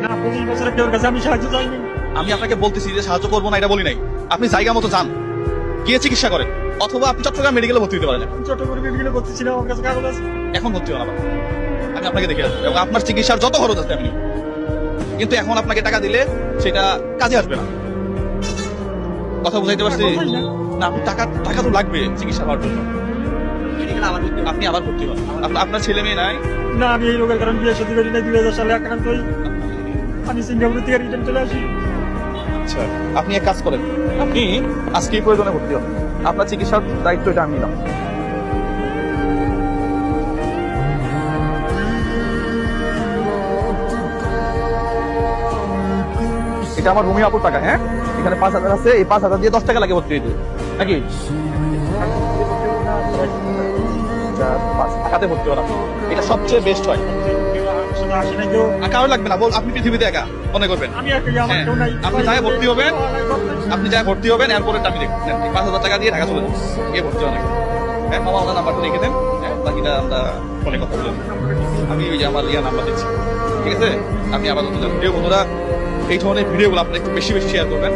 না 25 বছরের কেউ কাছে আমি সাহায্য চাইনি। আমি আপনাকে বলতেছি যে সাহায্য করবো না এটা বলি নাই, আপনি জায়গা মতো যান, গিয়ে চিকিৎসা করেন, অথবা আপনি চট্টগ্রাম মেডিকেলে ভর্তি হতে পারেন। চট্টগ্রামে মেডিকেলে ভর্তি ছিলাম, আমার কাছে কাগজ আছে। এখন ভর্তি হন আবার, আমি আপনাকে দেখে আসবো এবং আপনার চিকিৎসার যত খরচ আছে আমি নিব। কিন্তু এখন আপনাকে টাকা দিলে সেটা কাজে আসবে না। কথা বুঝাইতে পারছি? না, আপনি টাকা তো লাগবে চিকিৎসা হওয়ার জন্য। আপনি আবার ভর্তি হন। আপনার ছেলে মেয়ে নাই? না, আমি এই রোগের কারণে বিয়ে শাদী করি নাই। 2000 সালে আক্রান্ত হই, আমি সিঙ্গাপুর থেকে রিটার্ন চলে আসি। আচ্ছা, আপনি এক কাজ করেন, আপনি আজকেই প্রয়োজনে ভর্তি হন, আপনার চিকিৎসার দায়িত্ব এটা আমি নিলাম। এটা আমার রুমি আপুর টাকা, হ্যাঁ? এখানে 5000 আছে, এই 5000 দিয়ে 10 টাকা লাগে ভর্তি হইতে, নাকি? টাকাতে ভর্তি হন, এটা সবচেয়ে বেস্ট হয়। আসে নাই কেউ, কারো লাগবে না, বল আপনি পৃথিবীতে একা মনে করবেন। আমি একাই, আমার কেউ নাই। আপনি যাই ভর্তি হবেন, আপনি যাই ভর্তি হবেন, এরপরে আমি দেখুন 5000 টাকা দিয়ে ঢাকা চলে যাবো, গিয়ে ভর্তি হন। হ্যাঁ মামা, ওনার নাম্বারটা লিখে দেন, হ্যাঁ বাকিটা আমরা ফোনে কথা বলে নেব। আমি ওই যে আমার নাম্বার দিচ্ছি, ঠিক আছে? আপনি আপাতত ভিডিও বন্ধুরা এই ধরনের ভিডিওগুলো আপনারা একটু বেশি বেশি শেয়ার করবেন।